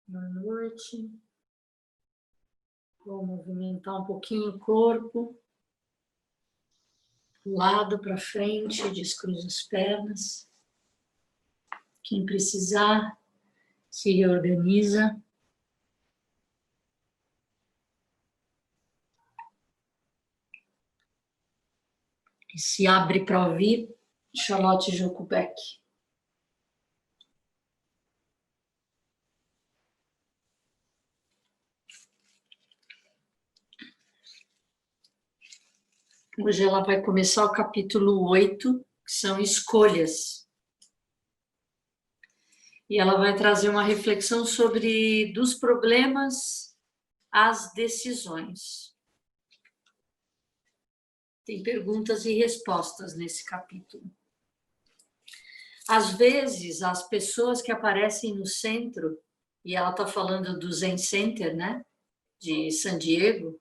Boa noite. Vou movimentar um pouquinho o corpo. Lado para frente, descruza as pernas. Quem precisar, se reorganiza. E se abre para ouvir Charlotte Jokubeck. Hoje ela vai começar o capítulo 8, que são escolhas. E ela vai trazer uma reflexão sobre dos problemas às decisões. Tem perguntas e respostas nesse capítulo. Às vezes, as pessoas que aparecem no centro, e ela está falando do Zen Center, né, de San Diego,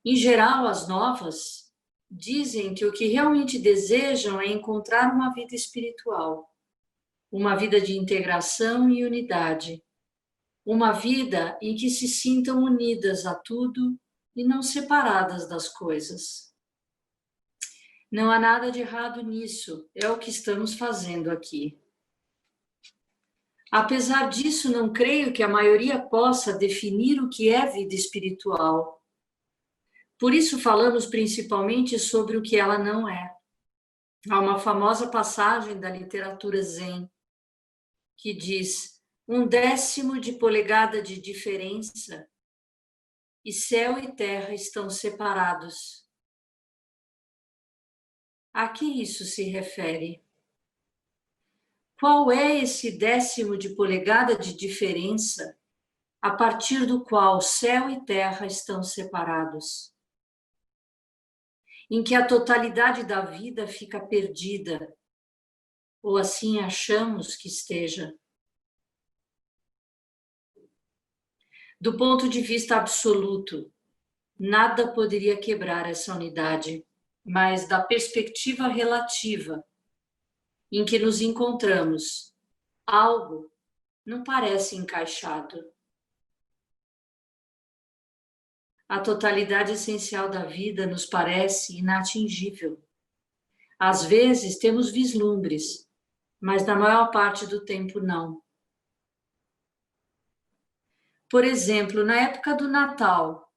em geral, as novas dizem que o que realmente desejam é encontrar uma vida espiritual, uma vida de integração e unidade, uma vida em que se sintam unidas a tudo e não separadas das coisas. Não há nada de errado nisso, é o que estamos fazendo aqui. Apesar disso, não creio que a maioria possa definir o que é vida espiritual. Por isso falamos principalmente sobre o que ela não é. Há uma famosa passagem da literatura Zen que diz: 1/10 de polegada de diferença e céu e terra estão separados. A que isso se refere? Qual é esse 1/10 de polegada de diferença a partir do qual céu e terra estão separados? Em que a totalidade da vida fica perdida, ou assim achamos que esteja. Do ponto de vista absoluto, nada poderia quebrar essa unidade, mas da perspectiva relativa em que nos encontramos, algo não parece encaixado. A totalidade essencial da vida nos parece inatingível. Às vezes temos vislumbres, mas na maior parte do tempo não. Por exemplo, na época do Natal,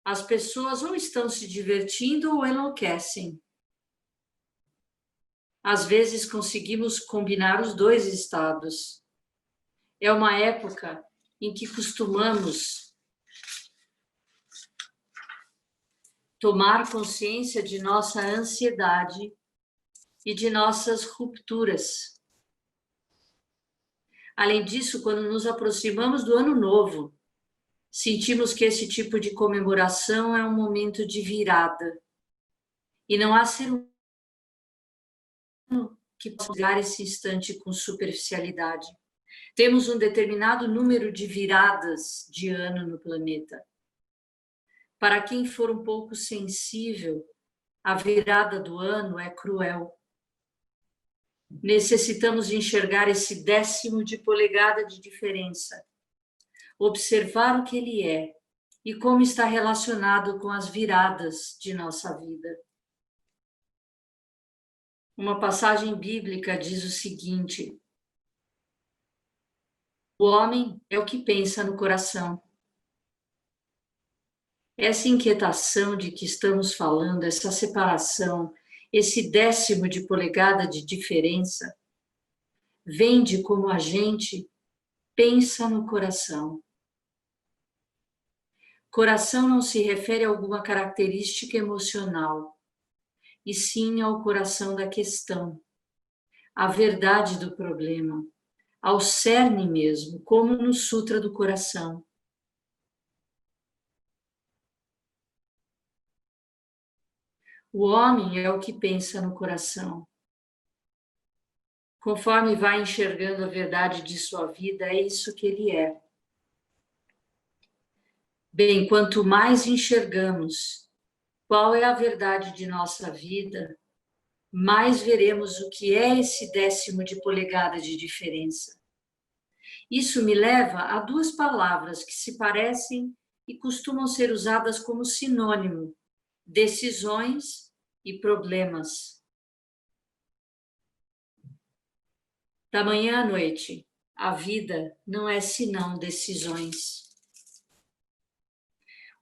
as pessoas ou estão se divertindo ou enlouquecem. Às vezes conseguimos combinar os dois estados. É uma época em que costumamos tomar consciência de nossa ansiedade e de nossas rupturas. Além disso, quando nos aproximamos do Ano Novo, sentimos que esse tipo de comemoração é um momento de virada. E não há ser humano que possa olhar esse instante com superficialidade. Temos um determinado número de viradas de ano no planeta. Para quem for um pouco sensível, a virada do ano é cruel. Necessitamos enxergar esse 1/10 de polegada de diferença, observar o que ele é e como está relacionado com as viradas de nossa vida. Uma passagem bíblica diz o seguinte: o homem é o que pensa no coração. Essa inquietação de que estamos falando, essa separação, esse 1/10 de polegada de diferença, vem de como a gente pensa no coração. Coração não se refere a alguma característica emocional, e sim ao coração da questão, à verdade do problema, ao cerne mesmo, como no Sutra do Coração. O homem é o que pensa no coração. Conforme vai enxergando a verdade de sua vida, é isso que ele é. Bem, quanto mais enxergamos qual é a verdade de nossa vida, mais veremos o que é esse 1/10 de polegada de diferença. Isso me leva a duas palavras que se parecem e costumam ser usadas como sinônimo: decisões e problemas. Da manhã à noite, a vida não é senão decisões.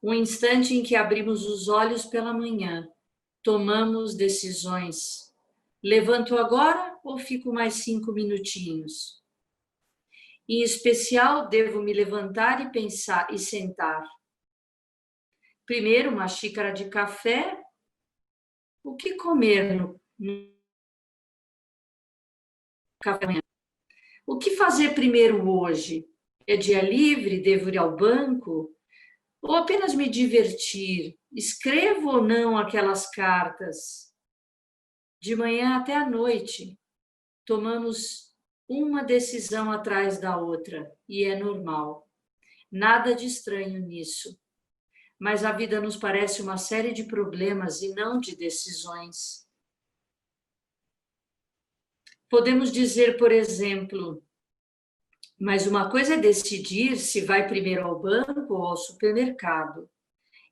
Um instante em que abrimos os olhos pela manhã, tomamos decisões. Levanto agora ou fico mais 5 minutinhos? Em especial, devo me levantar e pensar e sentar. Primeiro, uma xícara de café. O que comer no café da manhã? O que fazer primeiro hoje? É dia livre? Devo ir ao banco? Ou apenas me divertir? Escrevo ou não aquelas cartas? De manhã até à noite, tomamos uma decisão atrás da outra, e é normal. Nada de estranho nisso. Mas a vida nos parece uma série de problemas e não de decisões. Podemos dizer, por exemplo, mas uma coisa é decidir se vai primeiro ao banco ou ao supermercado.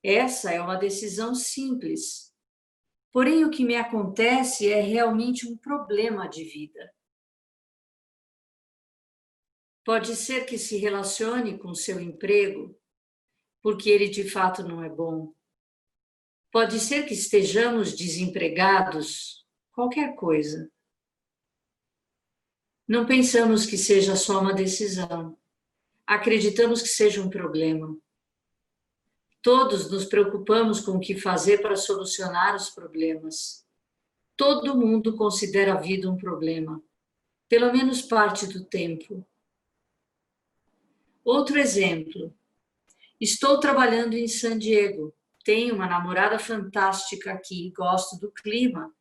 Essa é uma decisão simples. Porém, o que me acontece é realmente um problema de vida. Pode ser que se relacione com seu emprego, porque ele de fato não é bom. Pode ser que estejamos desempregados, qualquer coisa. Não pensamos que seja só uma decisão. Acreditamos que seja um problema. Todos nos preocupamos com o que fazer para solucionar os problemas. Todo mundo considera a vida um problema, pelo menos parte do tempo. Outro exemplo. Estou trabalhando em San Diego. Tenho uma namorada fantástica aqui, gosto do clima,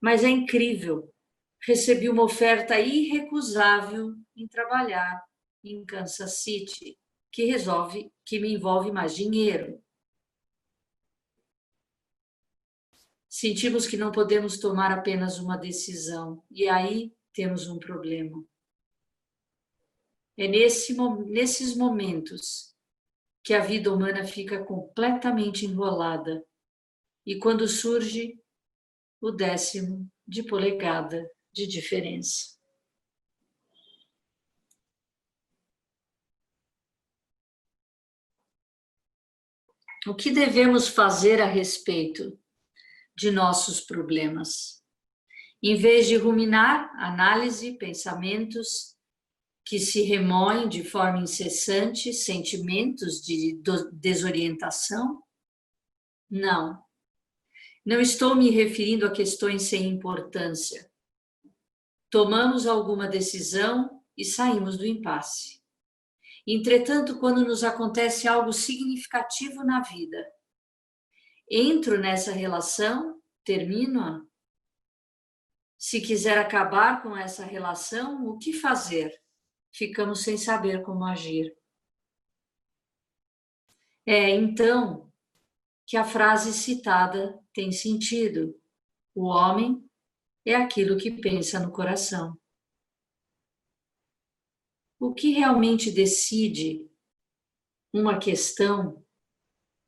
mas é incrível. Recebi uma oferta irrecusável em trabalhar em Kansas City, que me envolve mais dinheiro. Sentimos que não podemos tomar apenas uma decisão, e aí temos um problema. É nesses momentos que a vida humana fica completamente enrolada, e quando surge o 10º de polegada de diferença. O que devemos fazer a respeito de nossos problemas? Em vez de ruminar, análise, pensamentos que se remoem de forma incessante, sentimentos de desorientação? Não. Não estou me referindo a questões sem importância. Tomamos alguma decisão e saímos do impasse. Entretanto, quando nos acontece algo significativo na vida, entro nessa relação, termino-a. Se quiser acabar com essa relação, o que fazer? Ficamos sem saber como agir. É então que a frase citada tem sentido. O homem é aquilo que pensa no coração. O que realmente decide uma questão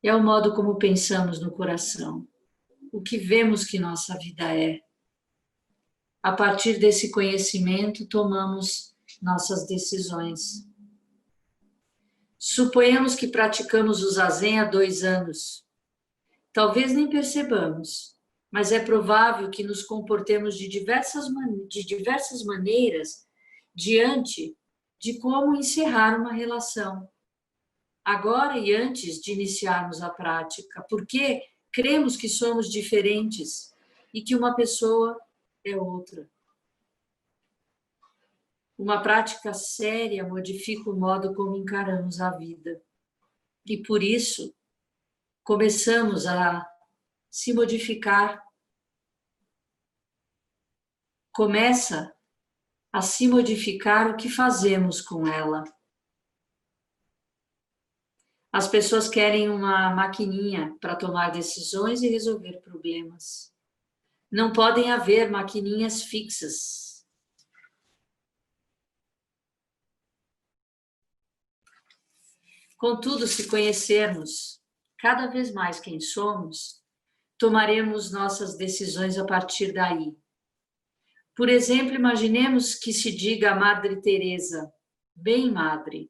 é o modo como pensamos no coração, o que vemos que nossa vida é. A partir desse conhecimento, tomamos nossas decisões. Suponhamos que praticamos o zazen há 2 anos. Talvez nem percebamos, mas é provável que nos comportemos de diversas maneiras diante de como encerrar uma relação. Agora e antes de iniciarmos a prática, porque cremos que somos diferentes e que uma pessoa é outra. Uma prática séria modifica o modo como encaramos a vida. E por isso, começamos a se modificar. Começa a se modificar o que fazemos com ela. As pessoas querem uma maquininha para tomar decisões e resolver problemas. Não podem haver maquininhas fixas. Contudo, se conhecermos cada vez mais quem somos, tomaremos nossas decisões a partir daí. Por exemplo, imaginemos que se diga a Madre Teresa, bem madre,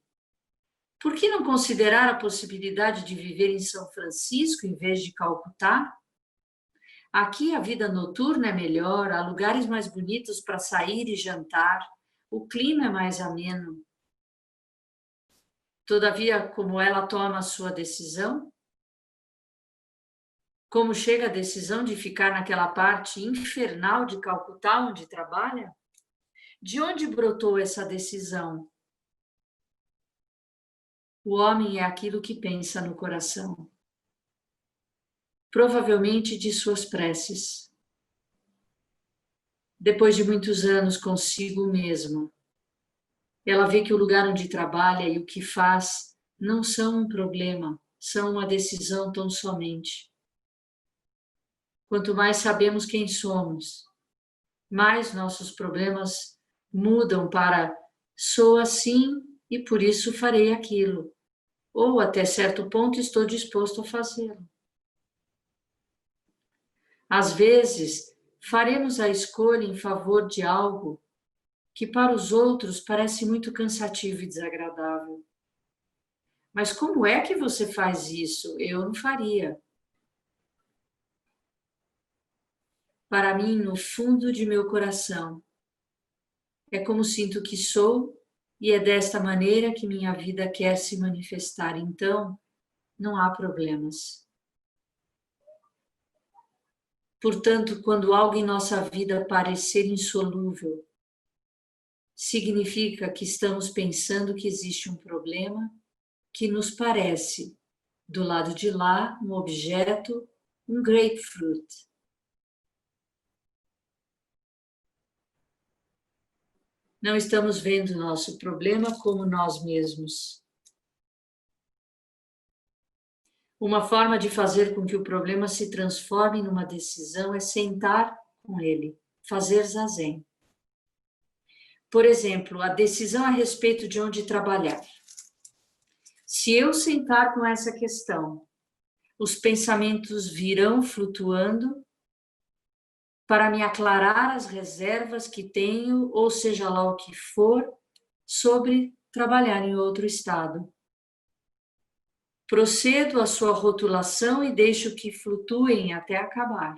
por que não considerar a possibilidade de viver em São Francisco em vez de Calcutá? Aqui a vida noturna é melhor, há lugares mais bonitos para sair e jantar, o clima é mais ameno. Todavia, como ela toma a sua decisão? Como chega a decisão de ficar naquela parte infernal de Calcutá onde trabalha? De onde brotou essa decisão? O homem é aquilo que pensa no coração. Provavelmente de suas preces. Depois de muitos anos consigo mesma, ela vê que o lugar onde trabalha e o que faz não são um problema, são uma decisão tão somente. Quanto mais sabemos quem somos, mais nossos problemas mudam para sou assim e por isso farei aquilo, ou até certo ponto estou disposto a fazê-lo. Às vezes, faremos a escolha em favor de algo que para os outros parece muito cansativo e desagradável. Mas como é que você faz isso? Eu não faria. Para mim, no fundo de meu coração, é como sinto que sou e é desta maneira que minha vida quer se manifestar. Então, não há problemas. Portanto, quando algo em nossa vida parecer insolúvel, significa que estamos pensando que existe um problema que nos parece, do lado de lá, um objeto, um grapefruit. Não estamos vendo nosso problema como nós mesmos. Uma forma de fazer com que o problema se transforme numa decisão é sentar com ele, fazer zazen. Por exemplo, a decisão a respeito de onde trabalhar. Se eu sentar com essa questão, os pensamentos virão flutuando para me aclarar as reservas que tenho, ou seja lá o que for, sobre trabalhar em outro estado. Procedo a sua rotulação e deixo que flutuem até acabar.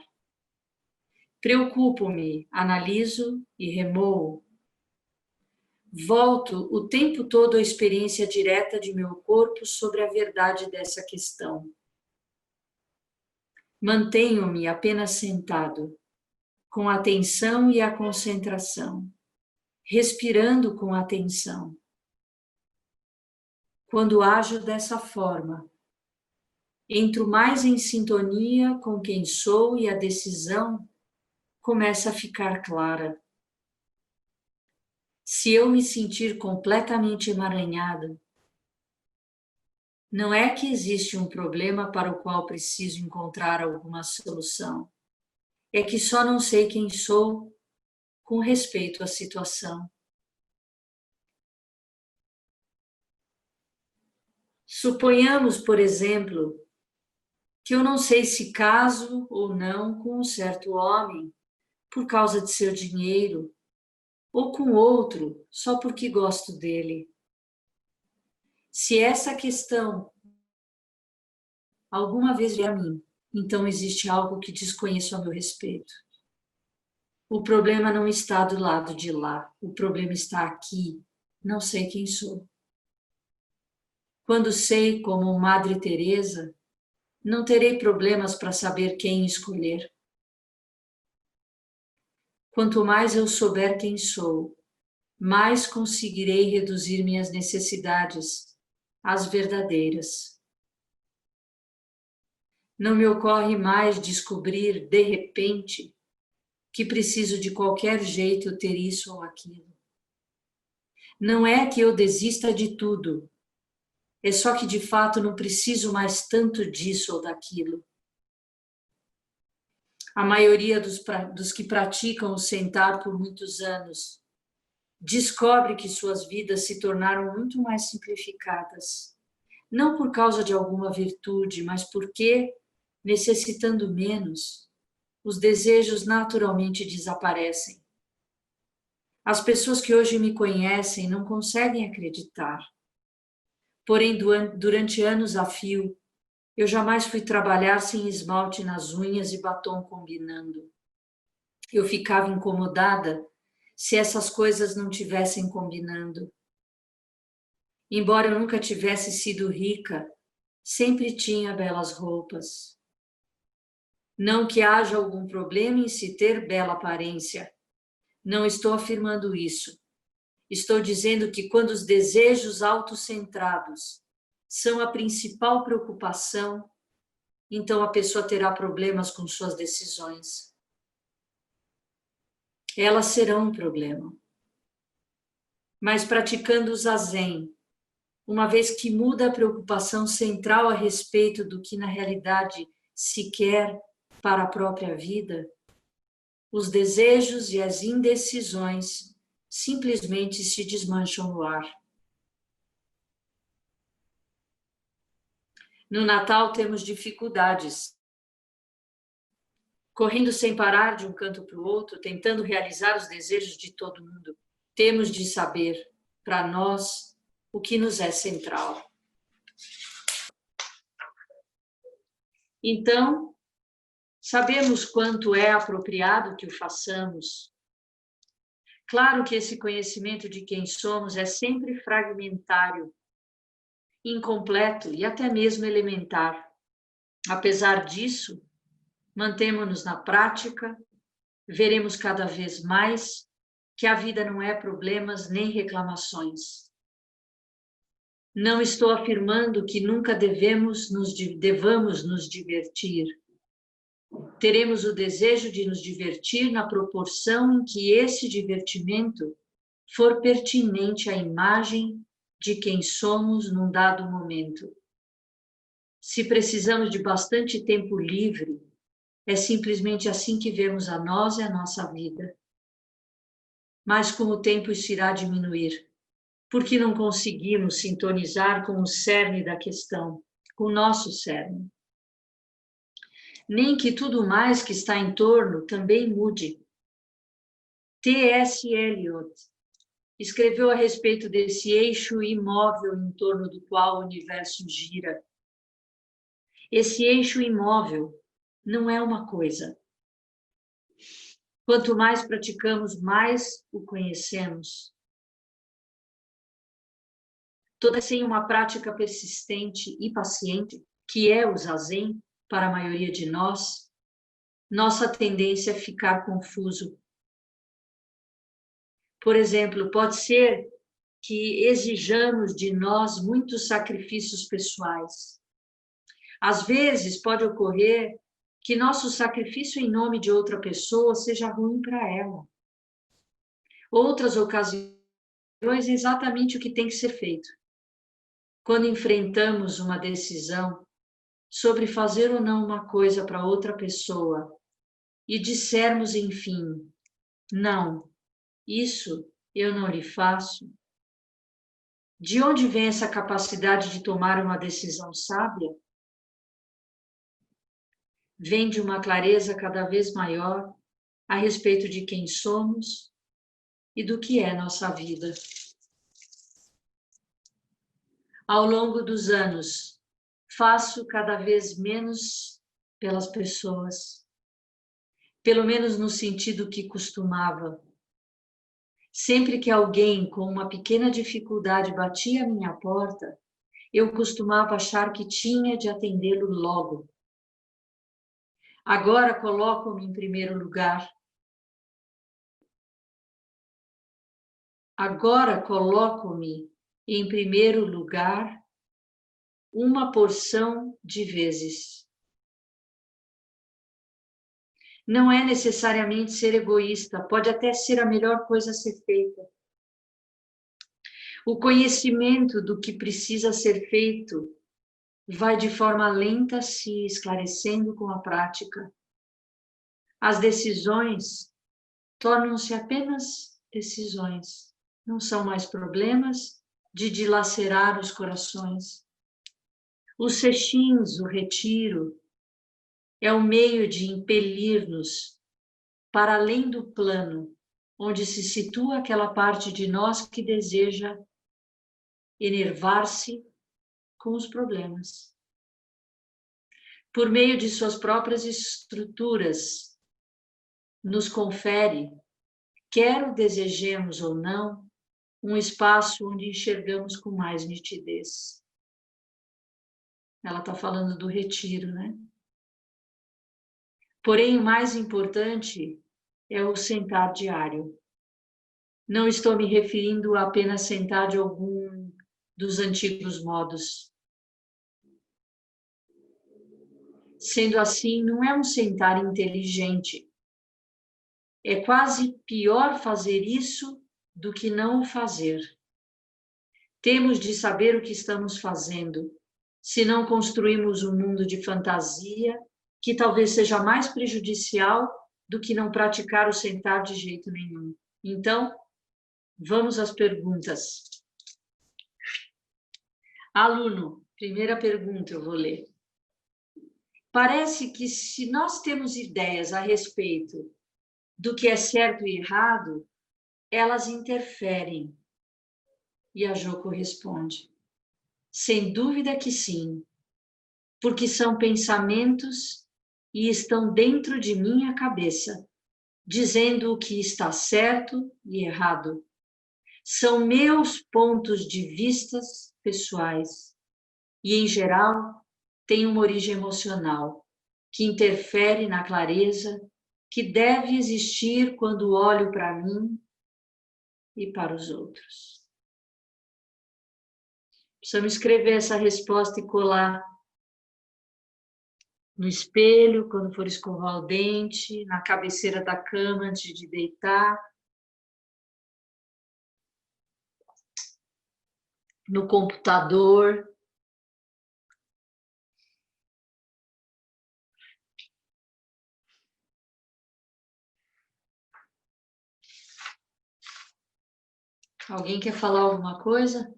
Preocupo-me, analiso e remoo. Volto o tempo todo à experiência direta de meu corpo sobre a verdade dessa questão. Mantenho-me apenas sentado, com a atenção e a concentração, respirando com atenção. Quando ajo dessa forma, entro mais em sintonia com quem sou e a decisão começa a ficar clara. Se eu me sentir completamente emaranhada, não é que existe um problema para o qual preciso encontrar alguma solução. É que só não sei quem sou com respeito à situação. Suponhamos, por exemplo, que eu não sei se caso ou não com um certo homem por causa de seu dinheiro, ou com outro só porque gosto dele. Se essa questão alguma vez vier a mim, então existe algo que desconheço a meu respeito. O problema não está do lado de lá, o problema está aqui, não sei quem sou. Quando sei, como Madre Teresa, não terei problemas para saber quem escolher. Quanto mais eu souber quem sou, mais conseguirei reduzir minhas necessidades às verdadeiras. Não me ocorre mais descobrir, de repente, que preciso de qualquer jeito ter isso ou aquilo. Não é que eu desista de tudo, é só que de fato não preciso mais tanto disso ou daquilo. A maioria dos que praticam o sentar por muitos anos descobre que suas vidas se tornaram muito mais simplificadas. não por causa de alguma virtude, mas porque, necessitando menos, os desejos naturalmente desaparecem. As pessoas que hoje me conhecem não conseguem acreditar. Porém, durante anos a fio, eu jamais fui trabalhar sem esmalte nas unhas e batom combinando. Eu ficava incomodada se essas coisas não tivessem combinando. Embora eu nunca tivesse sido rica, sempre tinha belas roupas. Não que haja algum problema em se ter bela aparência. Não estou afirmando isso. Estou dizendo que quando os desejos autocentrados são a principal preocupação, então a pessoa terá problemas com suas decisões. Elas serão um problema. Mas praticando o zazen, uma vez que muda a preocupação central a respeito do que na realidade se quer para a própria vida, os desejos e as indecisões simplesmente se desmancham no ar. No Natal temos dificuldades. Correndo sem parar de um canto para o outro, tentando realizar os desejos de todo mundo, temos de saber, para nós, o que nos é central. Então, sabemos quanto é apropriado que o façamos. Claro que esse conhecimento de quem somos é sempre fragmentário, incompleto e até mesmo elementar. Apesar disso, mantemo-nos na prática, veremos cada vez mais que a vida não é problemas nem reclamações. Não estou afirmando que nunca devamos nos divertir. Teremos o desejo de nos divertir na proporção em que esse divertimento for pertinente à imagem de quem somos num dado momento. Se precisamos de bastante tempo livre, é simplesmente assim que vemos a nós e a nossa vida. Mas com o tempo isso irá diminuir, porque não conseguimos sintonizar com o cerne da questão, com o nosso cerne. Nem que tudo mais que está em torno também mude. T.S. Eliot escreveu a respeito desse eixo imóvel em torno do qual o universo gira. Esse eixo imóvel não é uma coisa. Quanto mais praticamos, mais o conhecemos. Toda sem uma prática persistente e paciente, que é o zazen para a maioria de nós, nossa tendência é ficar confuso. Por exemplo, pode ser que exijamos de nós muitos sacrifícios pessoais. Às vezes pode ocorrer que nosso sacrifício em nome de outra pessoa seja ruim para ela. Outras ocasiões é exatamente o que tem que ser feito. Quando enfrentamos uma decisão sobre fazer ou não uma coisa para outra pessoa e dissermos, enfim, não, isso eu não lhe faço. De onde vem essa capacidade de tomar uma decisão sábia? Vem de uma clareza cada vez maior a respeito de quem somos e do que é nossa vida. Ao longo dos anos, faço cada vez menos pelas pessoas, pelo menos no sentido que costumava. Sempre que alguém com uma pequena dificuldade batia à minha porta, eu costumava achar que tinha de atendê-lo logo. Agora coloco-me em primeiro lugar. Agora coloco-me em primeiro lugar uma porção de vezes. Não é necessariamente ser egoísta, pode até ser a melhor coisa a ser feita. O conhecimento do que precisa ser feito vai de forma lenta se esclarecendo com a prática. As decisões tornam-se apenas decisões, não são mais problemas de dilacerar os corações. Os sextins, o retiro, é o meio de impelir-nos para além do plano, onde se situa aquela parte de nós que deseja enervar-se com os problemas. Por meio de suas próprias estruturas, nos confere, quer o desejemos ou não, um espaço onde enxergamos com mais nitidez. Ela está falando do retiro, né? Porém, o mais importante é o sentar diário. Não estou me referindo a apenas sentar de algum dos antigos modos. Sendo assim, não é um sentar inteligente. É quase pior fazer isso do que não o fazer. Temos de saber o que estamos fazendo, se não construímos um mundo de fantasia que talvez seja mais prejudicial do que não praticar o sentar de jeito nenhum. Então, vamos às perguntas. Aluno, primeira pergunta eu vou ler. Parece que se nós temos ideias a respeito do que é certo e errado, elas interferem. E a Jo responde: sem dúvida que sim, porque são pensamentos e estão dentro de minha cabeça, dizendo o que está certo e errado. São meus pontos de vistas pessoais e, em geral, têm uma origem emocional que interfere na clareza que deve existir quando olho para mim e para os outros. Precisamos escrever essa resposta e colar no espelho, quando for escovar o dente, na cabeceira da cama antes de deitar, no computador. Alguém quer falar alguma coisa?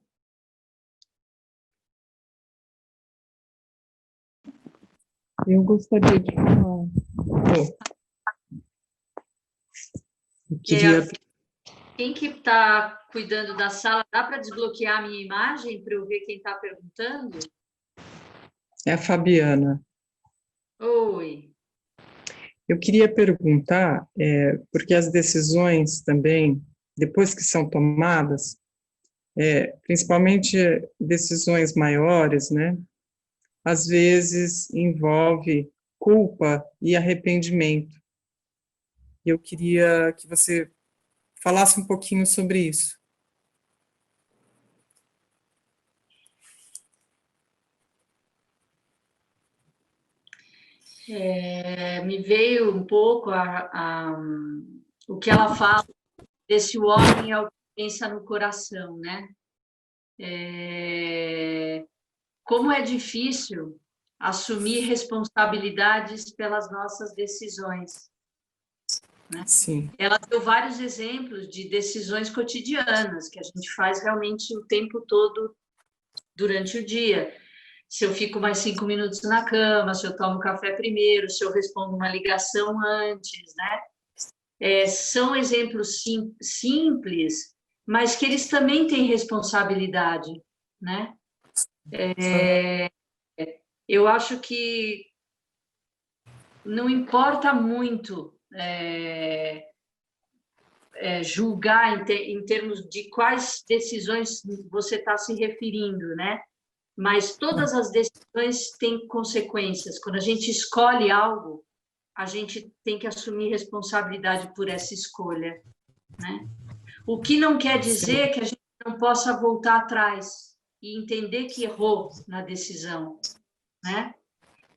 Eu gostaria de falar. Eu queria... Quem que está cuidando da sala? Dá para desbloquear a minha imagem para eu ver quem está perguntando? É a Fabiana. Oi. Eu queria perguntar, porque as decisões também, depois que são tomadas, principalmente decisões maiores, né? Às vezes envolve culpa e arrependimento. Eu queria que você falasse um pouquinho sobre isso. Me veio um pouco o que ela fala desse homem é o que pensa no coração, né? Como é difícil assumir responsabilidades pelas nossas decisões, né? Sim. Ela deu vários exemplos de decisões cotidianas que a gente faz realmente o tempo todo durante o dia. Se eu fico mais 5 minutos na cama, se eu tomo café primeiro, se eu respondo uma ligação antes, né? São exemplos simples, mas que eles também têm responsabilidade, né? Eu acho que não importa muito julgar em termos de quais decisões você está se referindo, né? Mas todas as decisões têm consequências. Quando a gente escolhe algo, a gente tem que assumir responsabilidade por essa escolha, né? O que não quer dizer que a gente não possa voltar atrás e entender que errou na decisão, né?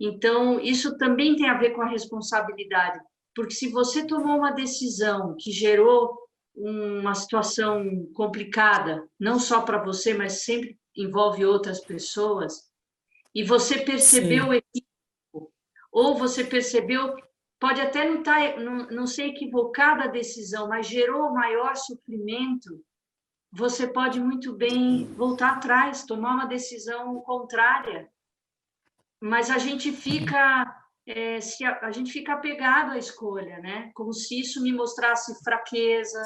Então, isso também tem a ver com a responsabilidade, porque se você tomou uma decisão que gerou uma situação complicada, não só para você, mas sempre envolve outras pessoas, e você percebeu o equívoco, ou você percebeu, pode até não ser equivocada a decisão, mas gerou maior sofrimento, você pode muito bem voltar atrás, tomar uma decisão contrária, mas a gente fica, a gente fica apegado à escolha, né? Como se isso me mostrasse fraqueza,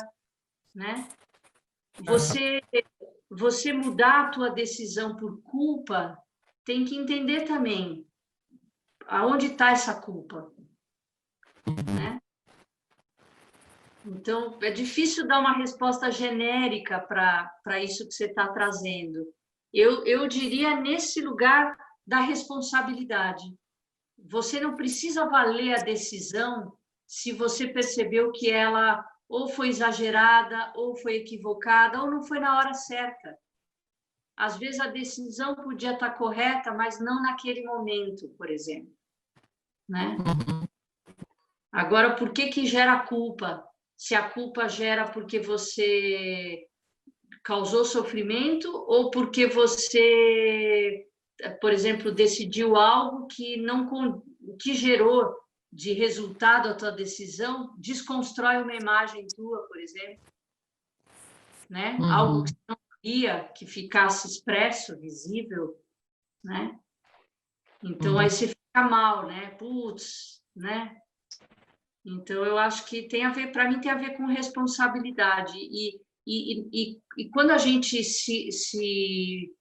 né? Você, você mudar a tua decisão por culpa, tem que entender também aonde está essa culpa, né? Então, é difícil dar uma resposta genérica para isso que você está trazendo. Eu diria nesse lugar da responsabilidade. Você não precisa valer a decisão se você percebeu que ela ou foi exagerada, ou foi equivocada, ou não foi na hora certa. Às vezes a decisão podia estar correta, mas não naquele momento, por exemplo, né? Agora, por que que gera culpa? Se a culpa gera porque você causou sofrimento ou porque você, por exemplo, decidiu algo que não que gerou de resultado a tua decisão, desconstrói uma imagem tua, por exemplo, né? Algo que você não queria que ficasse expresso, visível, né? Então aí você fica mal, né? Putz, né? Então, eu acho que tem a ver, para mim, tem a ver com responsabilidade. E quando a gente se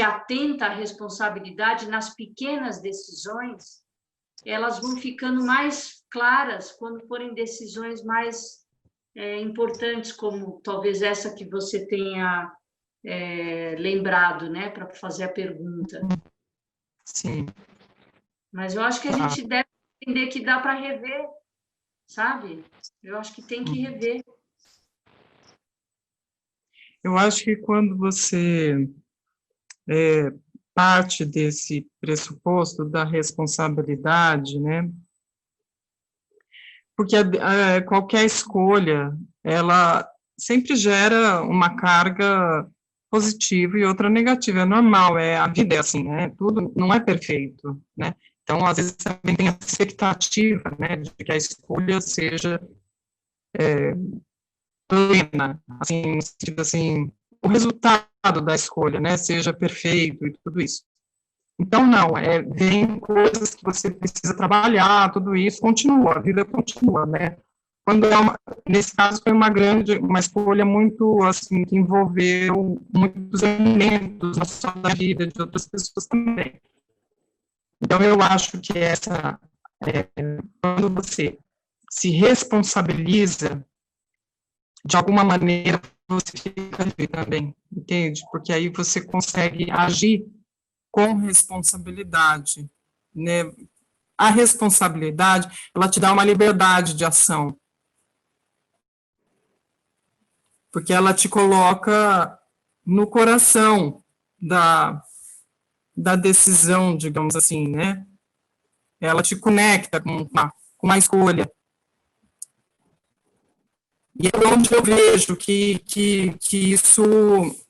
atenta à responsabilidade nas pequenas decisões, elas vão ficando mais claras quando forem decisões mais importantes, como talvez essa que você tenha lembrado, né, para fazer a pergunta. Sim. Mas eu acho que a gente deve entender que dá para rever, sabe? Eu acho que tem que rever. Eu acho que quando você parte desse pressuposto da responsabilidade, né? Porque qualquer escolha, ela sempre gera uma carga positiva e outra negativa, é normal, a vida é assim, né? Tudo não é perfeito, né? Então, às vezes, também tem a expectativa, né, de que a escolha seja plena, assim, no sentido assim, o resultado da escolha, né, seja perfeito e tudo isso. Então, não, vem coisas que você precisa trabalhar, tudo isso continua, a vida continua, né? Quando nesse caso foi uma escolha muito, assim, que envolveu muitos elementos, não só da vida de outras pessoas também. Então, eu acho que quando você se responsabiliza, de alguma maneira, você fica livre também, entende? Porque aí você consegue agir com responsabilidade, né? A responsabilidade, ela te dá uma liberdade de ação, porque ela te coloca no coração da decisão, digamos assim, né? Ela te conecta com uma escolha. E é onde eu vejo que isso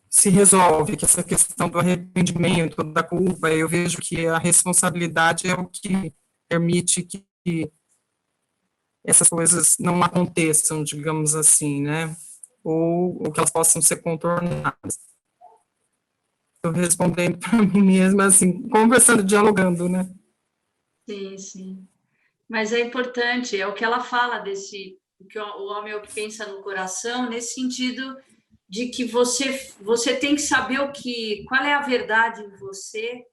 se resolve, que essa questão do arrependimento, da culpa, eu vejo que a responsabilidade é o que permite que essas coisas não aconteçam, digamos assim, né? Ou que elas possam ser contornadas. Estou respondendo para mim mesma, assim, conversando, dialogando, né? Sim, sim. Mas é importante, é o que ela fala o que o homem é o que pensa no coração, nesse sentido de que você tem que saber qual é a verdade em você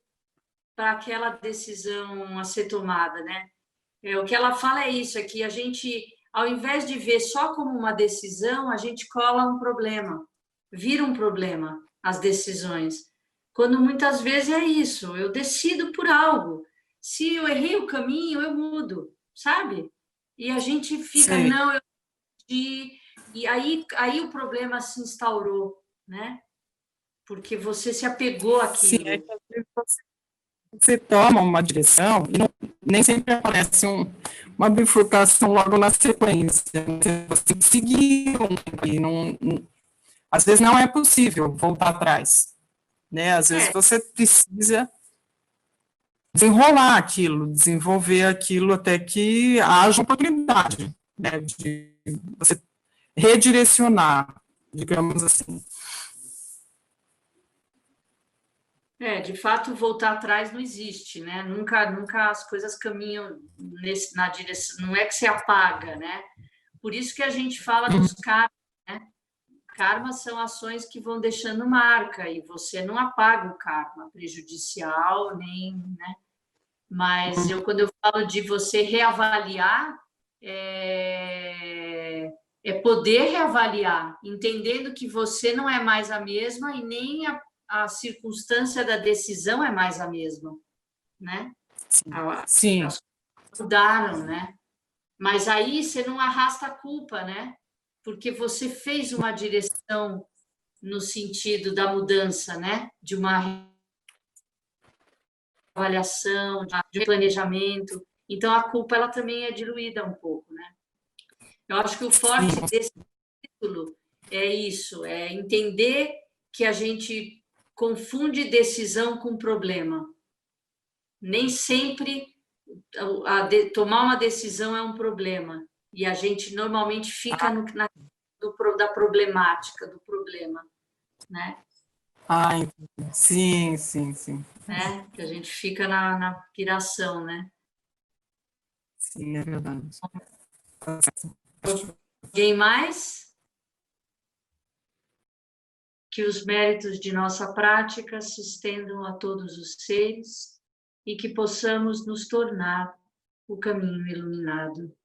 para aquela decisão a ser tomada, né? O que ela fala é isso, é que a gente, ao invés de ver só como uma decisão, a gente cola um problema, vira um problema as decisões. Quando muitas vezes é isso, eu decido por algo. Se eu errei o caminho, eu mudo, sabe? E a gente fica, Sei. não, eu e aí o problema se instaurou, né? Porque você se apegou Sim, é àquilo. que às vezes você toma uma direção e nem sempre aparece uma bifurcação logo na sequência. Você tem que seguir e às vezes não é possível voltar atrás, né? Às vezes É, você precisa desenrolar aquilo, desenvolver aquilo até que haja oportunidade, né? De você redirecionar, digamos assim. De fato, voltar atrás não existe, né? Nunca as coisas caminham na direção. Não é que se apaga, né? Por isso que a gente fala dos karmas, né? Karmas são ações que vão deixando marca e você não apaga o karma prejudicial, nem, né? Mas quando eu falo de você reavaliar, é poder reavaliar, entendendo que você não é mais a mesma e nem a circunstância da decisão é mais a mesma, né? Sim. As coisas mudaram, né? Mas aí você não arrasta a culpa, né? Porque você fez uma direção no sentido da mudança, né? De uma avaliação, de planejamento. Então a culpa ela também é diluída um pouco, né? Eu acho que o forte desse título é isso, é entender que a gente confunde decisão com problema. Nem sempre tomar uma decisão é um problema. E a gente normalmente fica da problemática, do problema, né? Sim, sim, sim. Né? Que a gente fica na piração, né? Sim, é verdade. Alguém mais? Que os méritos de nossa prática se estendam a todos os seres e que possamos nos tornar o caminho iluminado.